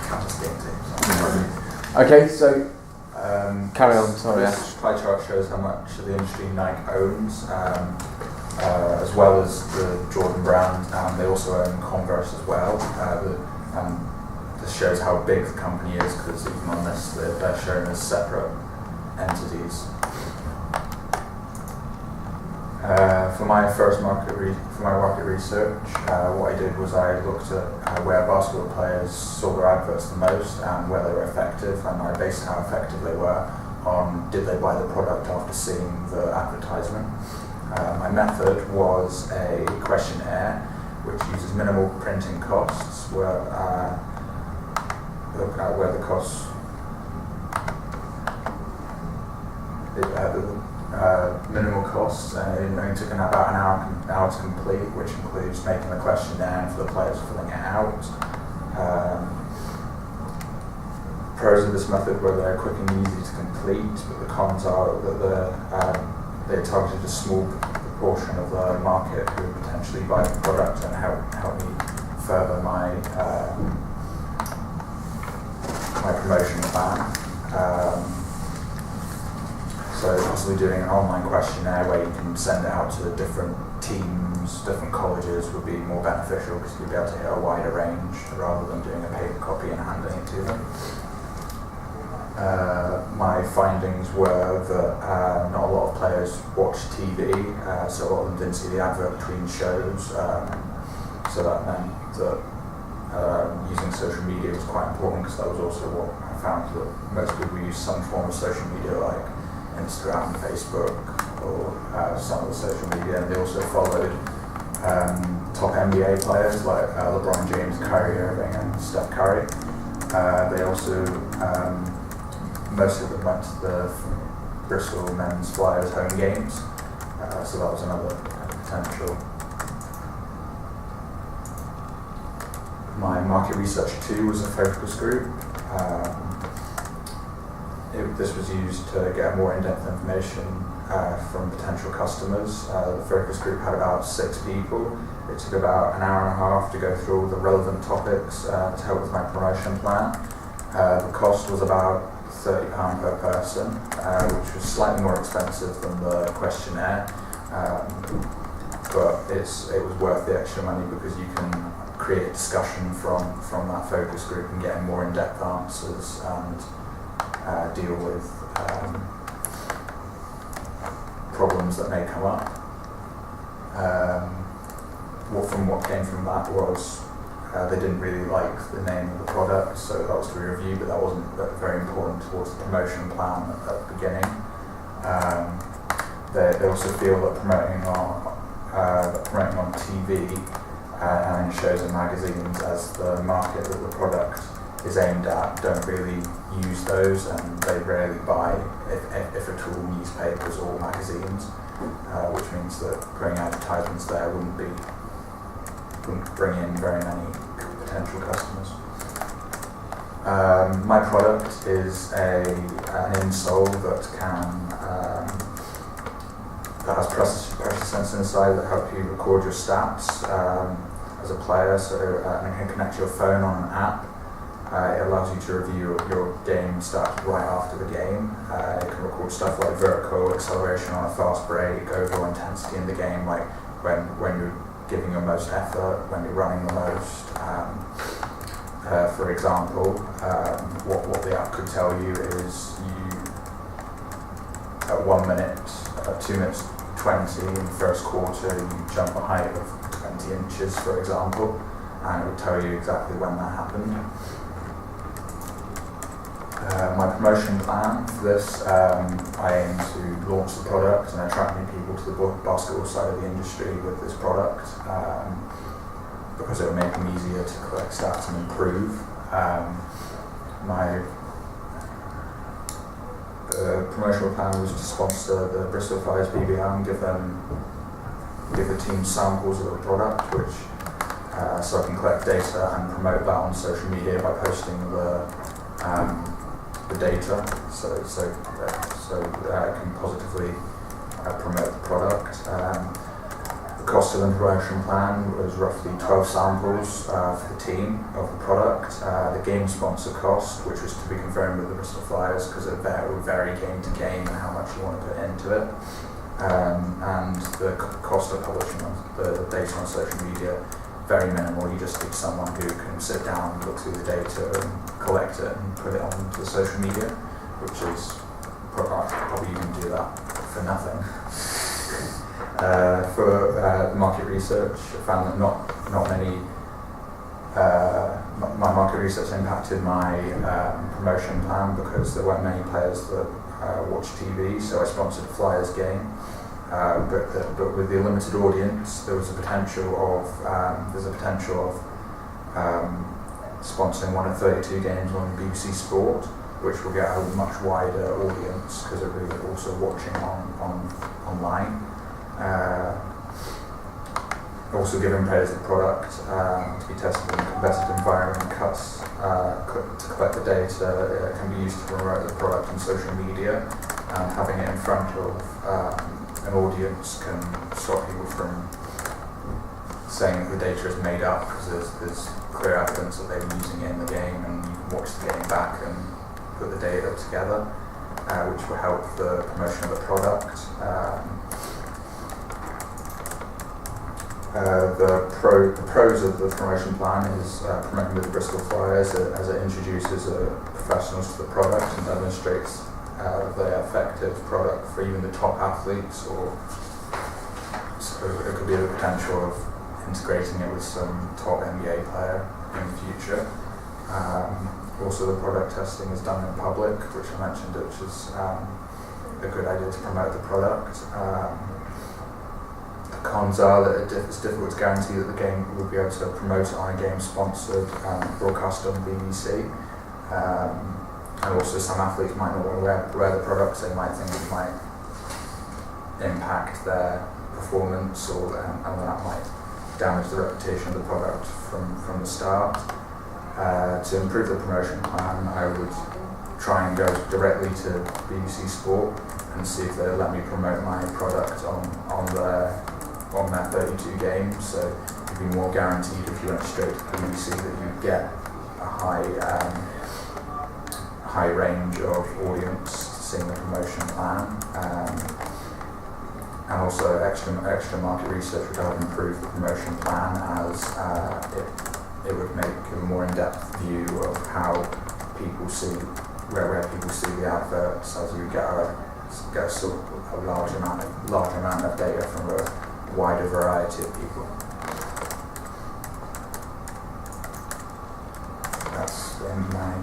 counter-scheme teams. Okay, so carry on. Sorry. This pie chart shows how much of the industry Nike owns, as well as the Jordan brand. They also own Converse as well. This shows how big the company is, because even on this, they're shown as separate entities. For my first market research, what I did was I looked at where basketball players saw their adverts the most and where they were effective, and I based how effective they were on did they buy the product after seeing the advertisement. My method was a questionnaire which uses minimal printing costs, where the costs minimal costs, and it only took about an hour to complete, which includes making the questionnaire and for the players filling it out. Pros of this method were they're quick and easy to complete, but the cons are that they targeted a small proportion of the market who would potentially buy the product and help me further my promotion plan. So possibly doing an online questionnaire where you can send it out to different teams, different colleges would be more beneficial, because you'd be able to hit a wider range rather than doing a paper copy and handing it to them. My findings were that not a lot of players watch TV, so a lot of them didn't see the advert between shows, so that meant that using social media was quite important, because that was also what I found, that most people use some form of social media like Instagram, Facebook, or some of the social media, and they also followed top NBA players like LeBron James, Kyrie Irving, and Steph Curry. They also, most of them went to the Bristol Men's Flyers home games, so that was another potential. My market research too was a focus group. This was used to get more in-depth information from potential customers. The focus group had about 6 people. It took about an hour and a half to go through all the relevant topics to help with my promotion plan. The cost was about £30 per person, which was slightly more expensive than the questionnaire, but it was worth the extra money, because you can create discussion from that focus group and get more in-depth answers and deal with problems that may come up. What came from that was they didn't really like the name of the product, so that was to review, but that wasn't very important towards the promotion plan at the beginning. They also feel that promoting on TV and in shows and magazines as the market that the product is aimed at don't really use those, and they rarely buy, if at all, newspapers or magazines, which means that putting advertisements there wouldn't bring in very many potential customers. My product is an insole that has pressure sensors inside that help you record your stats as a player, so and it can connect your phone on an app. It allows you to review your game stats right after the game. It can record stuff like vertical acceleration on a fast break, overall intensity in the game, like when you're giving your most effort, when you're running the most. For example, what the app could tell you is at 1 minute, 2 minutes 20 in the first quarter, you jump a height of 20 inches, for example, and it would tell you exactly when that happened. My promotion plan for this, I aim to launch the product and attract new people to the basketball side of the industry with this product, because it will make them easier to collect stats and improve. My promotional plan was to sponsor the Bristol Flyers BBL and give the team samples of the product, which so I can collect data and promote that on social media by posting the data, so I can positively promote the product. The cost of the promotion plan was roughly 12 samples for the team of the product. The game sponsor cost, which was to be confirmed with the Bristol Flyers because it will vary game to game and how much you want to put into it. And the cost of publishing the data on social media, very minimal. You just need someone who can sit down, look through the data and collect it and put it onto the social media, which is probably you can do that for nothing. For market research, I found that not many. My market research impacted my promotion plan because there weren't many players that watch TV, so I sponsored a Flyers game. But with the limited audience, there's a potential of sponsoring one of 32 games on BBC Sport, which will get a much wider audience because they're also watching online. Also giving players the product to be tested in a competitive environment, to collect the data, it can be used to promote the product on social media, and having it in front of an audience can stop people from saying that the data is made up, because there's clear evidence that they've been using it in the game, and you can watch the game back and put the data together, which will help the promotion of the product. The pros of the promotion plan is promoting with the Bristol Flyers as it introduces professionals to the product and demonstrates the effective product for even the top athletes, or so it could be the potential of integrating it with some top NBA player in the future. Also, the product testing is done in public, which I mentioned, which is a good idea to promote the product. The cons are that it's difficult to guarantee that the game will be able to promote it on a game sponsored and broadcast on BBC. And also some athletes might not want to wear the products. They might think it might impact their performance, and that might damage the reputation of the product from the start. To improve the promotion plan, I would try and go directly to BBC Sport and see if they'll let me promote my product on their 32 games. So it'd be more guaranteed if you went straight to BBC that you'd get a high range of audience seeing the promotion plan. And also extra market research would help improve the promotion plan, as it would make a more in-depth view of how people see where people see the adverts, as you get a sort of a large amount of data from a wider variety of people. That's the end of my